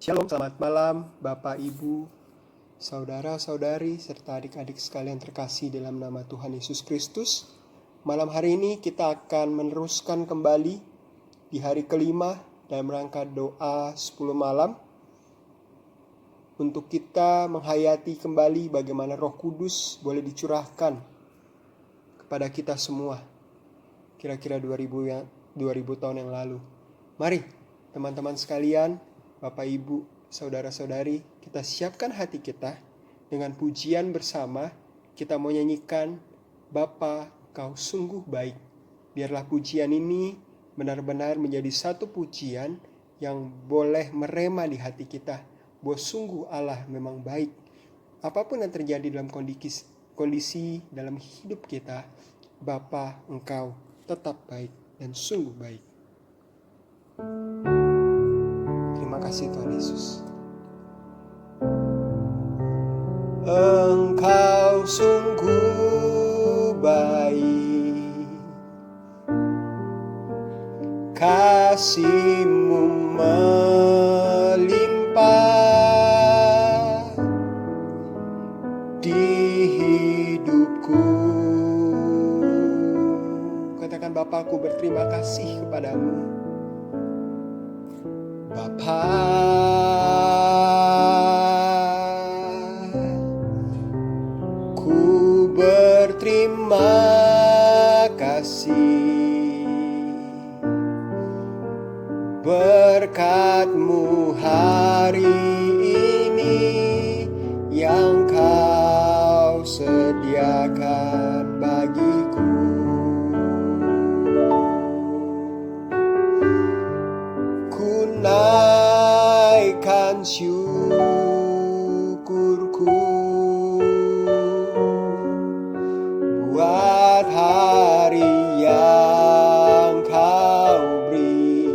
Shalom, selamat malam Bapak, Ibu, saudara-saudari, serta adik-adik sekalian terkasih dalam nama Tuhan Yesus Kristus. Malam hari ini kita akan meneruskan kembali di hari kelima dalam rangka doa 10 malam untuk kita menghayati kembali bagaimana Roh Kudus boleh dicurahkan kepada kita semua kira-kira 2000 tahun yang lalu. Mari teman-teman sekalian, Bapak, Ibu, saudara-saudari, kita siapkan hati kita dengan pujian bersama. Kita mau nyanyikan Bapa, Kau sungguh baik. Biarlah pujian ini benar-benar menjadi satu pujian yang boleh merema di hati kita, bahwa sungguh Allah memang baik. Apapun yang terjadi dalam kondisi dalam hidup kita, Bapa, Engkau tetap baik dan sungguh baik. Terima kasih Tuhan Yesus. Engkau sungguh baik, kasih-Mu melimpah di hidupku. Katakan, Bapakku berterima kasih kepadamu. Bapa, ku berterima kasih berkat-Mu hari ini yang Kau sediakan bagiku. Ku naikkan syukurku buat hari yang Kau beri,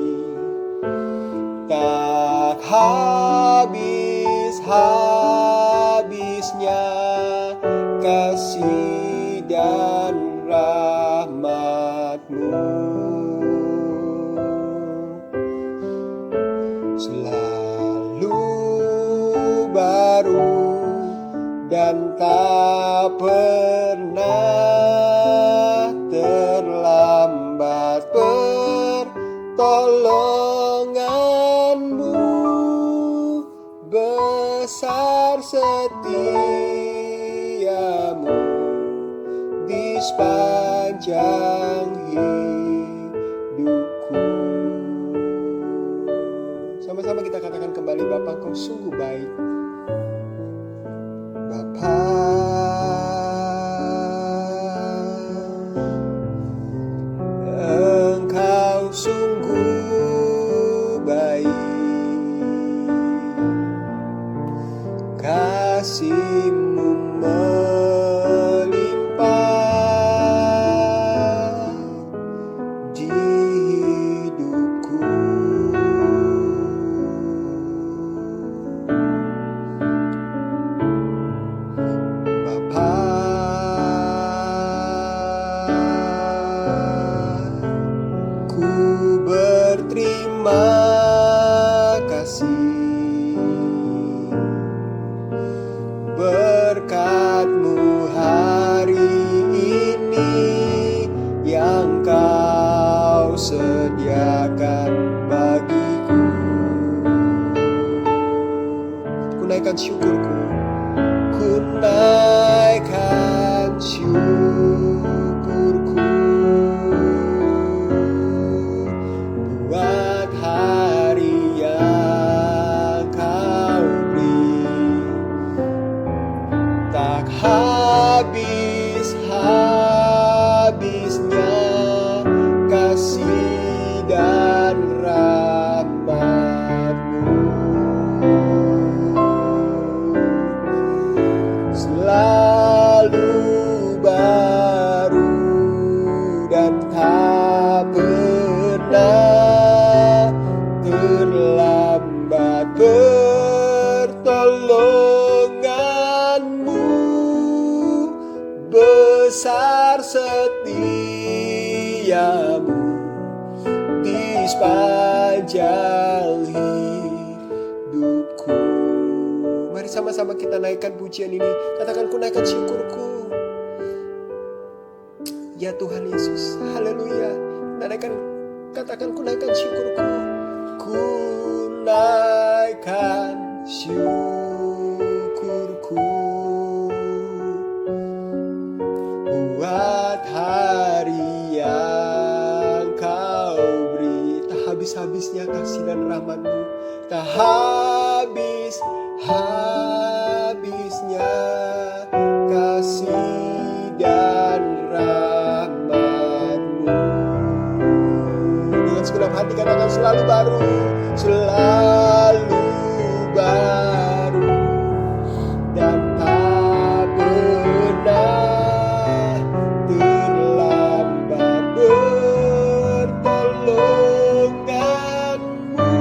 tak habis-habisnya kasih dan rahmat-Mu. Selalu baru dan tak pernah terlambat pertolongan-Mu, besar setia-Mu di sepanjang hidupku. Sama-sama kita katakan kembali, Bapa, Kau sungguh baik. Bapa, Engkau sungguh baik, kasih-Mu melimpah di hidupku. Bapa, ku berterima kasih berkat-Mu hari ini yang Kau sediakan bagiku. Ku naikkan syukurku, ku naikkan syukurku buat hari yang Kau beri, tak habis-habisnya kasih dan rahmat-Mu. Selalu baru dan tak pernah terlambat pertolongan-Mu, besar setia-Mu di sepanjang hidupku. sama-sama kita naikkan pujian ini. Katakan, ku naikkan syukurku. Ya Tuhan Yesus, haleluya. Katakan, ku naikkan syukurku. Ku naikkan syukurku buat hari yang kau beri. Tak habis-habisnya kasih dan rahmat-Mu, tak habis-habisnya kasih dan rahmat-Mu. Dengan segenap hati katakan, selalu baru, selalu baru, dan tak pernah terlambat pertolongan-Mu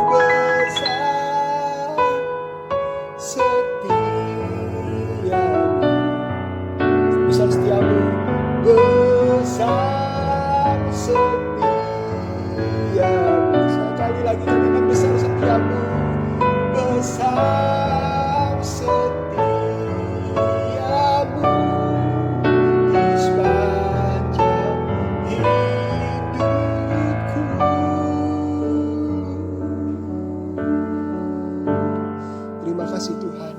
besar setiamu, besar setiamu, besar setiamu. Sekali lagi katakan, besar setiamu, besar setiamu di sepanjang hidupku. Terima kasih Tuhan.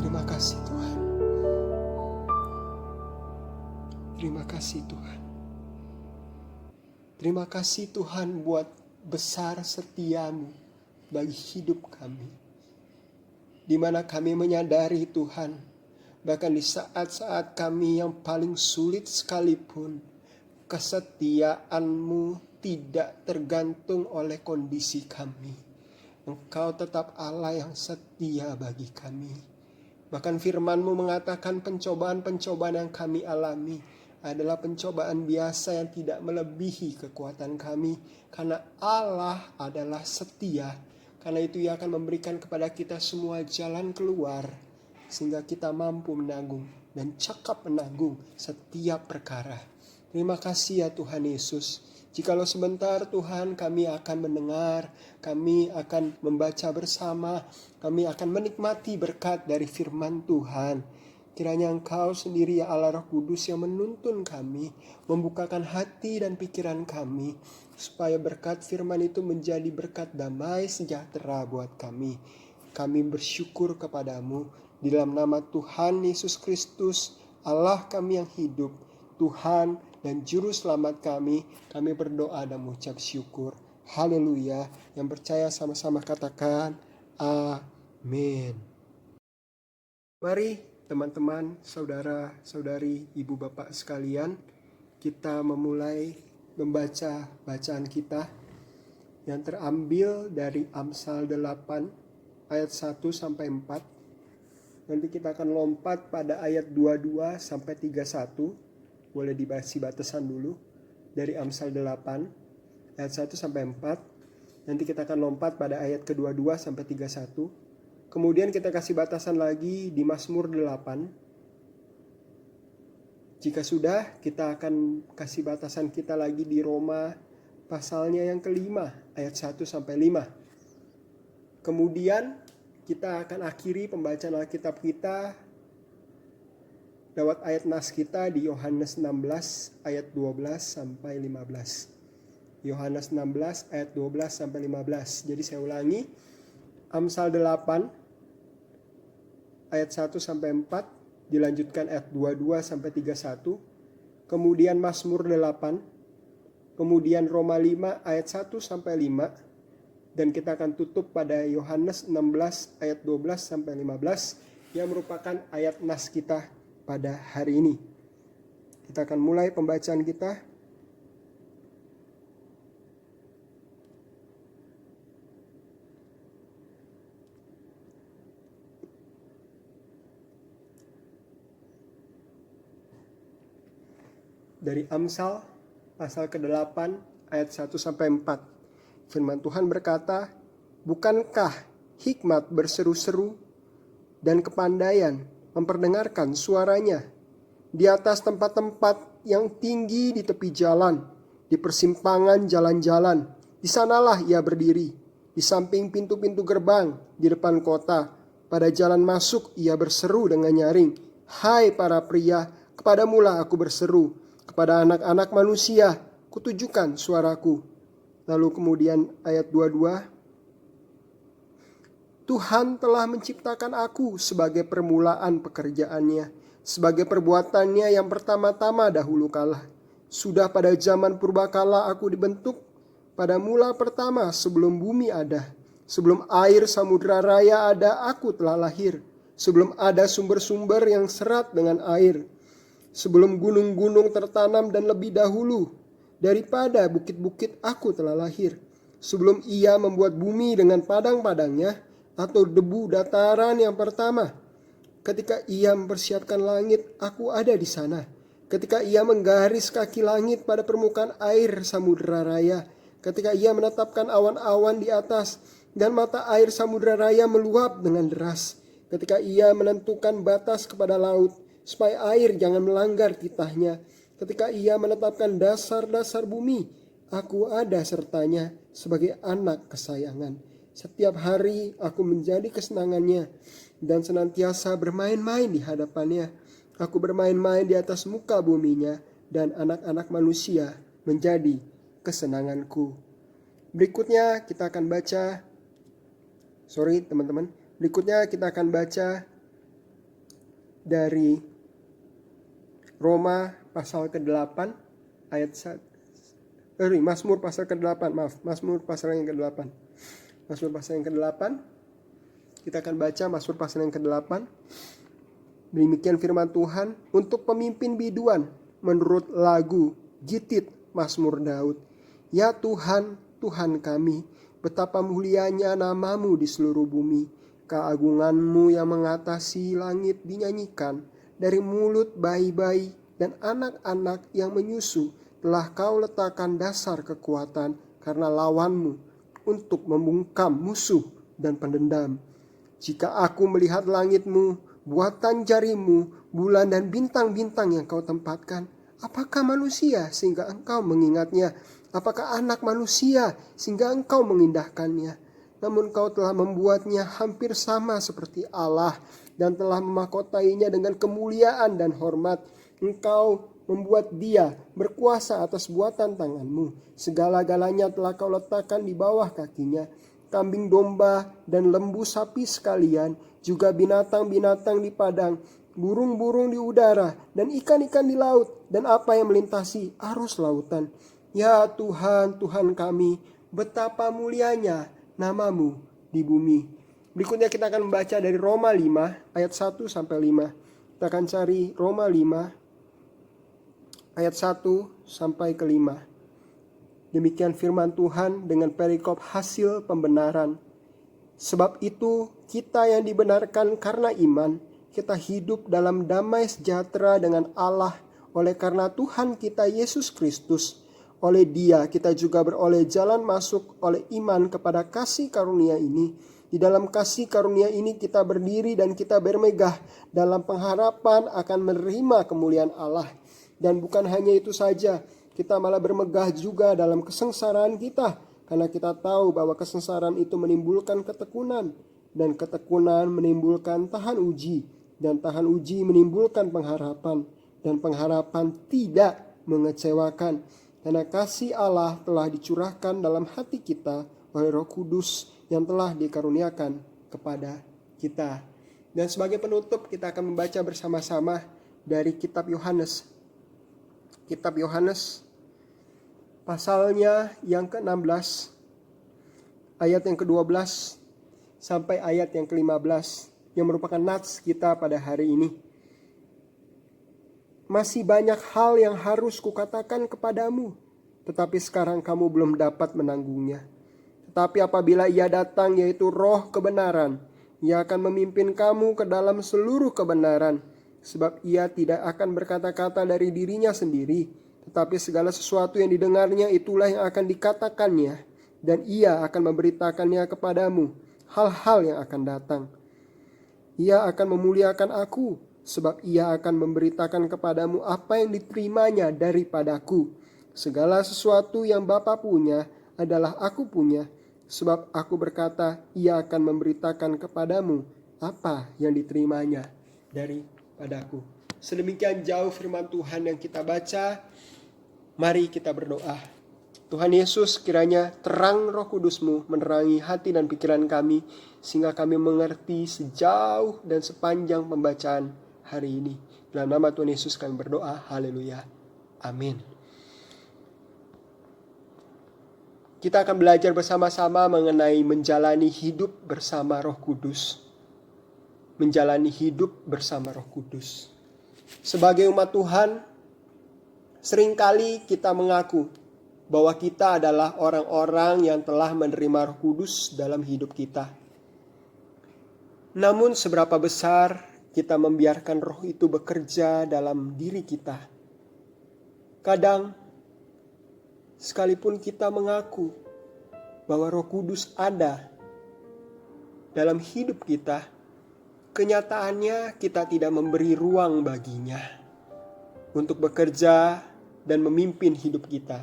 Terima kasih Tuhan. Terima kasih Tuhan. Terima kasih Tuhan buat besar setiamu bagi hidup kami. Di mana kami menyadari Tuhan, bahkan di saat-saat kami yang paling sulit sekalipun, kesetiaan-Mu tidak tergantung oleh kondisi kami. Engkau tetap Allah yang setia bagi kami. Bahkan firman-Mu mengatakan pencobaan-pencobaan yang kami alami adalah pencobaan biasa yang tidak melebihi kekuatan kami. Karena Allah adalah setia. Karena itu Ia akan memberikan kepada kita semua jalan keluar, sehingga kita mampu menanggung dan cakap menanggung setiap perkara. Terima kasih ya Tuhan Yesus. Jikalau sebentar Tuhan kami akan mendengar, kami akan membaca bersama, kami akan menikmati berkat dari firman Tuhan. Kiranya Engkau sendiri ya Allah Roh Kudus yang menuntun kami, membukakan hati dan pikiran kami, supaya berkat firman itu menjadi berkat damai sejahtera buat kami. Kami bersyukur kepadamu di dalam nama Tuhan Yesus Kristus, Allah kami yang hidup, Tuhan dan Juru Selamat kami berdoa dan mengucap syukur. Haleluya. Yang percaya sama-sama katakan amin. Mari teman-teman, saudara-saudari, ibu bapak sekalian, kita memulai membaca bacaan kita yang terambil dari Amsal 8 ayat 1 sampai 4. Nanti kita akan lompat pada ayat 22 sampai 31. Boleh dibahasi batasan dulu dari Amsal 8 ayat 1 sampai 4. Nanti kita akan lompat pada ayat ke-22 sampai 31. Kemudian kita kasih batasan lagi di Mazmur 8. Jika sudah, kita akan kasih batasan kita lagi di Roma pasalnya yang kelima ayat 1 sampai 5. Kemudian kita akan akhiri pembacaan Alkitab kita lewat ayat nas kita di Yohanes 16 ayat 12 sampai 15. Yohanes 16 ayat 12 sampai 15. Jadi saya ulangi. Amsal 8 ayat 1 sampai 4, dilanjutkan ayat 22 sampai 31. Kemudian Mazmur 8. Kemudian Roma 5 ayat 1 sampai 5. Dan kita akan tutup pada Yohanes 16 ayat 12 sampai 15 yang merupakan ayat nas kita pada hari ini. Kita akan mulai pembacaan kita. Dari Amsal pasal ke-8 ayat 1 sampai 4. Firman Tuhan berkata, "Bukankah hikmat berseru-seru dan kepandaian memperdengarkan suaranya di atas tempat-tempat yang tinggi di tepi jalan, di persimpangan jalan-jalan, di sanalah ia berdiri. di samping pintu-pintu gerbang, di depan kota. Pada jalan masuk ia berseru dengan nyaring, "Hai para pria, kepadamulah aku berseru. Kepada anak-anak manusia, kutujukan suaraku." Lalu kemudian ayat 22, "Tuhan telah menciptakan aku sebagai permulaan pekerjaannya, sebagai perbuatannya yang pertama-tama dahulu kala. Sudah pada zaman purbakala aku dibentuk, pada mula pertama sebelum bumi ada. Sebelum air samudera raya ada, aku telah lahir. Sebelum ada sumber-sumber yang serat dengan air. Sebelum gunung-gunung tertanam dan lebih dahulu daripada bukit-bukit aku telah lahir. Sebelum ia membuat bumi dengan padang-padangnya, atau debu dataran yang pertama. Ketika ia mempersiapkan langit, aku ada di sana. Ketika ia menggaris kaki langit pada permukaan air samudera raya. Ketika ia menetapkan awan-awan di atas, dan mata air samudera raya meluap dengan deras. Ketika ia menentukan batas kepada laut, supaya air jangan melanggar titahnya. Ketika ia menetapkan dasar-dasar bumi, aku ada sertanya sebagai anak kesayangan. Setiap hari aku menjadi kesenangannya dan senantiasa bermain-main di hadapannya. Aku bermain-main di atas muka buminya, dan anak-anak manusia menjadi kesenanganku." Berikutnya kita akan baca, dari Roma pasal ke-8 ayat 1. Mazmur pasal ke-8, Mazmur pasal yang ke-8. Mazmur pasal yang ke-8. Kita akan baca Mazmur pasal yang ke-8. Demikian firman Tuhan, "Untuk pemimpin biduan menurut lagu Gitit Mazmur Daud. Ya Tuhan, Tuhan kami, betapa mulianya namamu di seluruh bumi. Keagunganmu yang mengatasi langit dinyanyikan. Dari mulut bayi-bayi dan anak-anak yang menyusu telah kau letakkan dasar kekuatan karena lawanmu, untuk membungkam musuh dan pendendam. Jika aku melihat langitmu, buatan jarimu, bulan dan bintang-bintang yang kau tempatkan, apakah manusia sehingga engkau mengingatnya? Apakah anak manusia sehingga engkau mengindahkannya? Namun kau telah membuatnya hampir sama seperti Allah dan telah memahkotainya dengan kemuliaan dan hormat. Engkau membuat dia berkuasa atas buatan tanganmu. Segala-galanya telah kau letakkan di bawah kakinya. Kambing domba dan lembu sapi sekalian, juga binatang-binatang di padang, burung-burung di udara, dan ikan-ikan di laut, dan apa yang melintasi arus lautan. Ya Tuhan, Tuhan kami, betapa mulianya namamu di bumi." Berikutnya kita akan membaca dari Roma 5 ayat 1 sampai 5. Kita akan cari Roma 5 ayat 1 sampai ke 5. Demikian firman Tuhan dengan perikop hasil pembenaran. "Sebab itu kita yang dibenarkan karena iman, kita hidup dalam damai sejahtera dengan Allah oleh karena Tuhan kita Yesus Kristus. Oleh Dia kita juga beroleh jalan masuk oleh iman kepada kasih karunia ini. Di dalam kasih karunia ini kita berdiri dan kita bermegah dalam pengharapan akan menerima kemuliaan Allah. Dan bukan hanya itu saja, kita malah bermegah juga dalam kesengsaraan kita, karena kita tahu bahwa kesengsaraan itu menimbulkan ketekunan, dan ketekunan menimbulkan tahan uji, dan tahan uji menimbulkan pengharapan, dan pengharapan tidak mengecewakan, karena kasih Allah telah dicurahkan dalam hati kita oleh Roh Kudus yang telah dikaruniakan kepada kita." Dan sebagai penutup kita akan membaca bersama-sama dari kitab Yohanes. Kitab Yohanes pasalnya yang ke-16 ayat yang ke-12 sampai ayat yang ke-15 yang merupakan nats kita pada hari ini. "Masih banyak hal yang harus kukatakan kepadamu, tetapi sekarang kamu belum dapat menanggungnya. Tetapi apabila Ia datang, yaitu Roh kebenaran, Ia akan memimpin kamu ke dalam seluruh kebenaran. Sebab Ia tidak akan berkata-kata dari dirinya sendiri, tetapi segala sesuatu yang didengarnya itulah yang akan dikatakannya, dan Ia akan memberitakannya kepadamu hal-hal yang akan datang. Ia akan memuliakan aku, sebab Ia akan memberitakan kepadamu apa yang diterimanya daripadaku. Segala sesuatu yang Bapa punya adalah aku punya. Sebab aku berkata, ia akan memberitakan kepadamu apa yang diterimanya daripadaku. Sedemikian jauh firman Tuhan yang kita baca. Mari kita berdoa. Tuhan Yesus, kiranya terang Roh Kudus-Mu menerangi hati dan pikiran kami, sehingga kami mengerti sejauh dan sepanjang pembacaan hari ini. Dalam nama Tuhan Yesus kami berdoa. Haleluya. Amin. Kita akan belajar bersama-sama mengenai menjalani hidup bersama Roh Kudus. Menjalani hidup bersama Roh Kudus. Sebagai umat Tuhan, seringkali kita mengaku bahwa kita adalah orang-orang yang telah menerima Roh Kudus dalam hidup kita. Namun seberapa besar kita membiarkan Roh itu bekerja dalam diri kita? Kadang, sekalipun kita mengaku bahwa Roh Kudus ada dalam hidup kita, kenyataannya kita tidak memberi ruang baginya untuk bekerja dan memimpin hidup kita.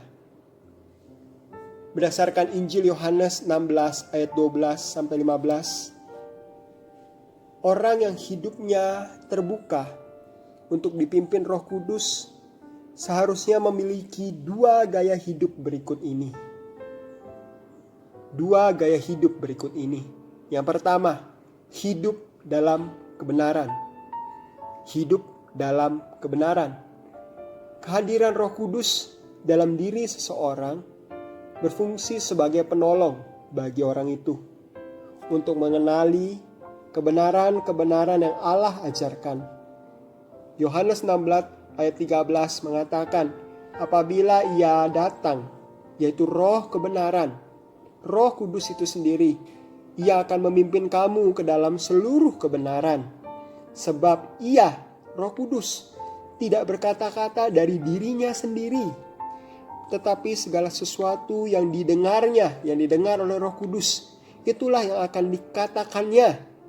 Berdasarkan Injil Yohanes 16 ayat 12-15, orang yang hidupnya terbuka untuk dipimpin Roh Kudus seharusnya memiliki dua gaya hidup berikut ini. Yang pertama, hidup dalam kebenaran. Hidup dalam kebenaran. Kehadiran Roh Kudus dalam diri seseorang berfungsi sebagai penolong bagi orang itu untuk mengenali kebenaran-kebenaran yang Allah ajarkan. Yohanes 16 ayat 13 mengatakan, apabila Ia datang, yaitu Roh kebenaran, Roh Kudus itu sendiri, Ia akan memimpin kamu ke dalam seluruh kebenaran. Sebab Ia, Roh Kudus, tidak berkata-kata dari dirinya sendiri, tetapi segala sesuatu yang didengarnya, yang didengar oleh Roh Kudus, itulah yang akan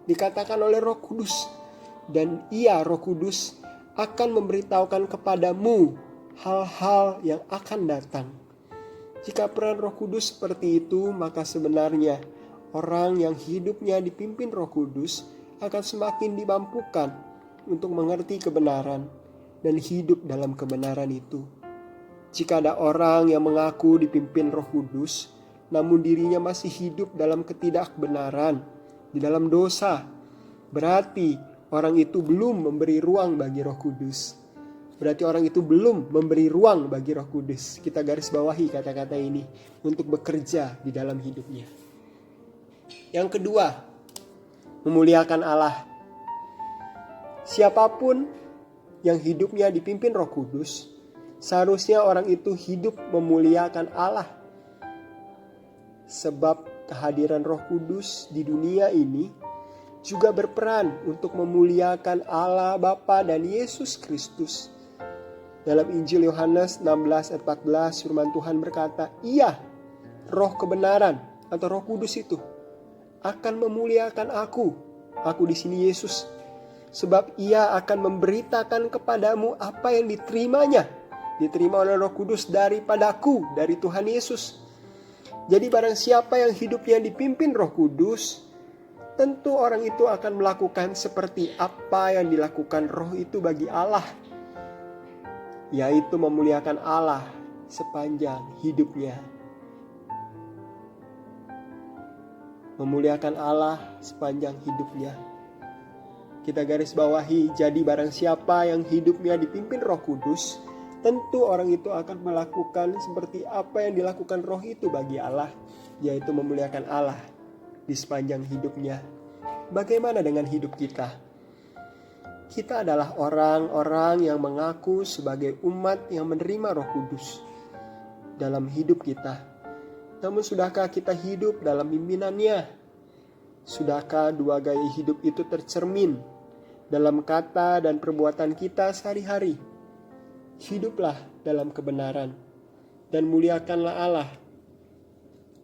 dikatakan oleh Roh Kudus. Dan Ia, Roh Kudus, akan memberitahukan kepadamu hal-hal yang akan datang. Jika peran Roh Kudus seperti itu, maka sebenarnya orang yang hidupnya dipimpin Roh Kudus akan semakin dimampukan untuk mengerti kebenaran dan hidup dalam kebenaran itu. Jika ada orang yang mengaku dipimpin Roh Kudus, namun dirinya masih hidup dalam ketidakbenaran, di dalam dosa, berarti orang itu belum memberi ruang bagi Roh Kudus. Berarti orang itu belum memberi ruang bagi Roh Kudus. Kita garis bawahi kata-kata ini untuk bekerja di dalam hidupnya. Yang kedua, memuliakan Allah. Siapapun yang hidupnya dipimpin Roh Kudus, seharusnya orang itu hidup memuliakan Allah. Sebab kehadiran Roh Kudus di dunia ini juga berperan untuk memuliakan Allah Bapa dan Yesus Kristus. Dalam Injil Yohanes 16 ayat 14 firman Tuhan berkata, Ia, Roh kebenaran atau Roh Kudus itu akan memuliakan aku di sini Yesus, sebab Ia akan memberitakan kepadamu apa yang diterima oleh Roh Kudus daripadaku, dari Tuhan Yesus. Jadi barang siapa yang hidupnya dipimpin Roh Kudus, tentu orang itu akan melakukan seperti apa yang dilakukan Roh itu bagi Allah, yaitu memuliakan Allah sepanjang hidupnya. Memuliakan Allah sepanjang hidupnya. Kita garis bawahi, jadi barang siapa yang hidupnya dipimpin Roh Kudus, tentu orang itu akan melakukan seperti apa yang dilakukan Roh itu bagi Allah, yaitu memuliakan Allah di sepanjang hidupnya. Bagaimana dengan hidup kita? Kita adalah orang-orang yang mengaku sebagai umat yang menerima Roh Kudus dalam hidup kita. Namun sudahkah kita hidup dalam pimpinannya? Sudahkah dua gaya hidup itu tercermin dalam kata dan perbuatan kita sehari-hari? Hiduplah dalam kebenaran dan muliakanlah Allah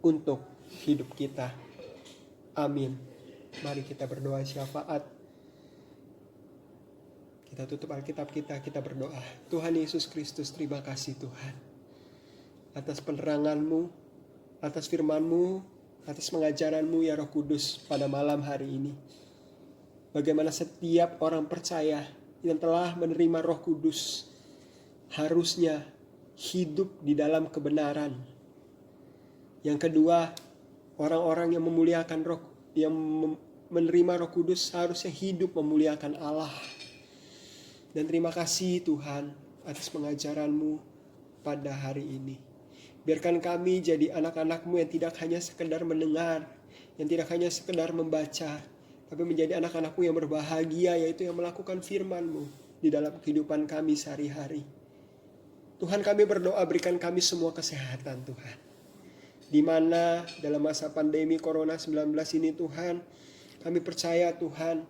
untuk hidup kita. Amin. Mari kita berdoa syafaat. Kita tutup Alkitab kita berdoa. Tuhan Yesus Kristus, terima kasih Tuhan atas penerangan-Mu, atas firman-Mu atas pengajaran-Mu ya Roh Kudus pada malam hari ini. Bagaimana setiap orang percaya yang telah menerima Roh Kudus harusnya hidup di dalam kebenaran. Yang kedua, orang-orang yang memuliakan Roh, yang menerima Roh Kudus harusnya hidup memuliakan Allah. Dan terima kasih Tuhan atas pengajaran-Mu pada hari ini. Biarkan kami jadi anak-anak-Mu yang tidak hanya sekedar mendengar, yang tidak hanya sekedar membaca, tapi menjadi anak-anak-Mu yang berbahagia, yaitu yang melakukan firman-Mu di dalam kehidupan kami sehari-hari. Tuhan, kami berdoa berikan kami semua kesehatan Tuhan. Di mana dalam masa pandemi Corona 19 ini Tuhan, kami percaya Tuhan,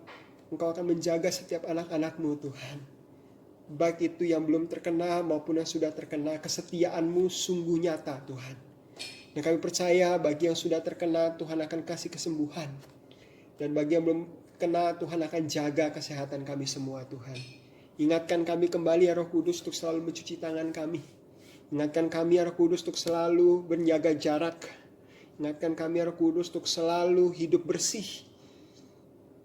Engkau akan menjaga setiap anak-anak-Mu Tuhan. Baik itu yang belum terkena maupun yang sudah terkena, kesetiaan-Mu sungguh nyata Tuhan. Dan kami percaya bagi yang sudah terkena Tuhan akan kasih kesembuhan. Dan bagi yang belum kena Tuhan akan jaga kesehatan kami semua Tuhan. Ingatkan kami kembali ya Roh Kudus untuk selalu mencuci tangan kami. Ingatkan kami ya Roh Kudus untuk selalu menjaga jarak. Ingatkan kami ya Roh Kudus untuk selalu hidup bersih.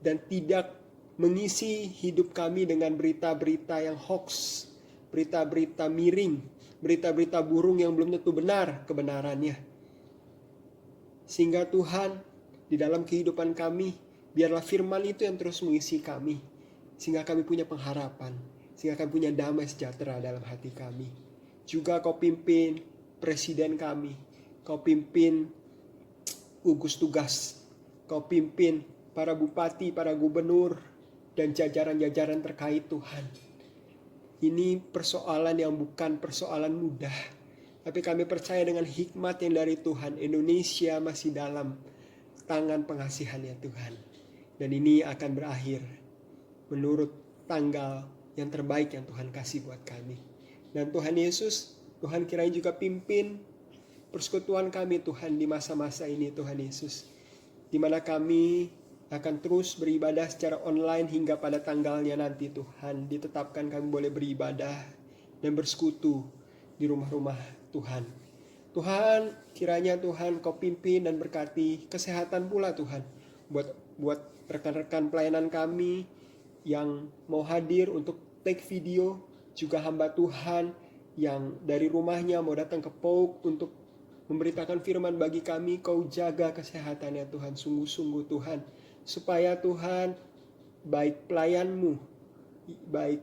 Dan tidak mengisi hidup kami dengan berita-berita yang hoax, berita-berita miring, berita-berita burung yang belum tentu benar kebenarannya. Sehingga Tuhan, di dalam kehidupan kami, biarlah firman itu yang terus mengisi kami. Sehingga kami punya pengharapan, sehingga kami punya damai sejahtera dalam hati kami. Juga Kau pimpin presiden kami, Kau pimpin gugus tugas, Kau pimpin para bupati, para gubernur, dan jajaran-jajaran terkait Tuhan. Ini persoalan yang bukan persoalan mudah. Tapi kami percaya dengan hikmat yang dari Tuhan, Indonesia masih dalam tangan pengasihan-Nya Tuhan. Dan ini akan berakhir menurut tanggal yang terbaik yang Tuhan kasih buat kami. Dan Tuhan Yesus, Tuhan kiranya juga pimpin persekutuan kami Tuhan di masa-masa ini Tuhan Yesus. Di mana kami akan terus beribadah secara online hingga pada tanggalnya nanti Tuhan. Ditetapkan kami boleh beribadah dan bersekutu di rumah-rumah Tuhan. Tuhan, kiranya Tuhan Kau pimpin dan berkati kesehatan pula Tuhan. Buat rekan-rekan pelayanan kami yang mau hadir untuk take video. Juga hamba Tuhan yang dari rumahnya mau datang ke POUK untuk memberitakan firman bagi kami. Kau jaga kesehatannya Tuhan, sungguh-sungguh Tuhan. Supaya Tuhan, baik pelayan-Mu, baik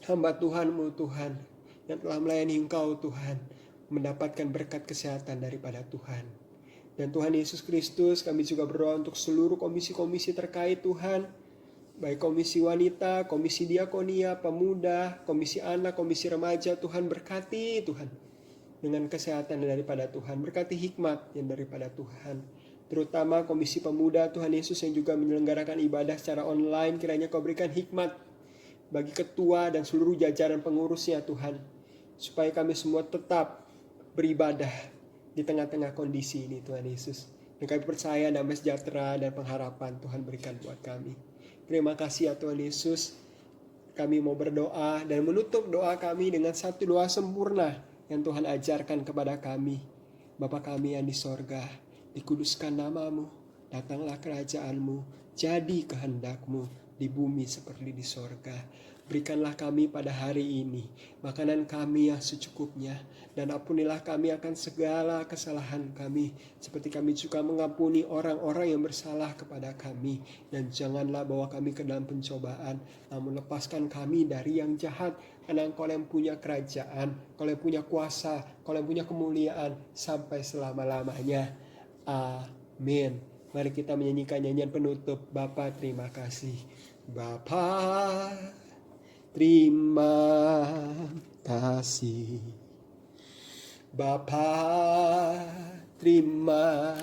hamba Tuhan-Mu Tuhan, yang telah melayani Engkau Tuhan, mendapatkan berkat kesehatan daripada Tuhan. Dan Tuhan Yesus Kristus, kami juga berdoa untuk seluruh komisi-komisi terkait Tuhan, baik komisi wanita, komisi diakonia, pemuda, komisi anak, komisi remaja, Tuhan berkati Tuhan, dengan kesehatan daripada Tuhan, berkati hikmat yang daripada Tuhan. Terutama komisi pemuda Tuhan Yesus yang juga menyelenggarakan ibadah secara online, kiranya Kau berikan hikmat bagi ketua dan seluruh jajaran pengurusnya Tuhan, supaya kami semua tetap beribadah di tengah-tengah kondisi ini Tuhan Yesus. Dan kami percaya damai sejahtera dan pengharapan Tuhan berikan buat kami. Terima kasih ya Tuhan Yesus. Kami mau berdoa dan menutup doa kami dengan satu doa sempurna yang Tuhan ajarkan kepada kami. Bapa kami yang di sorga, dikuduskan nama-Mu, datanglah kerajaan-Mu, jadi kehendak-Mu di bumi seperti di sorga. Berikanlah kami pada hari ini makanan kami yang secukupnya, dan ampunilah kami akan segala kesalahan kami, seperti kami juga mengampuni orang-orang yang bersalah kepada kami. Dan janganlah bawa kami ke dalam pencobaan, namun lepaskan kami dari yang jahat, karena Engkau yang punya kerajaan, Engkau yang punya kuasa, Engkau yang punya kemuliaan sampai selama-lamanya. Amin. Mari kita menyanyikan nyanyian penutup. Bapa terima kasih. Bapa terima kasih. Bapa terima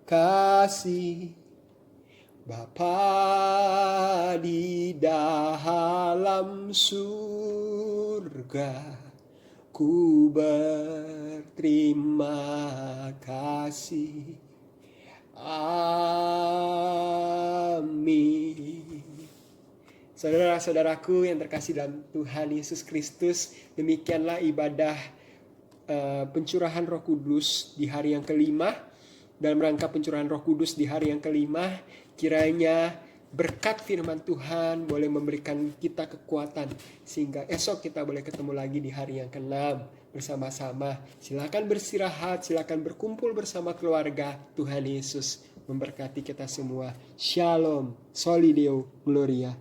kasih. Bapa di dalam surga, ku berterima kasih. Amin. Saudara-saudaraku yang terkasih dalam Tuhan Yesus Kristus, demikianlah ibadah pencurahan Roh Kudus di hari yang kelima. dalam rangka pencurahan Roh Kudus di hari yang kelima. Kiranya berkat firman Tuhan boleh memberikan kita kekuatan sehingga esok kita boleh ketemu lagi di hari yang ke-6 bersama-sama. Silakan beristirahat, silakan berkumpul bersama keluarga. Tuhan Yesus memberkati kita semua. Shalom, Soli Deo Gloria.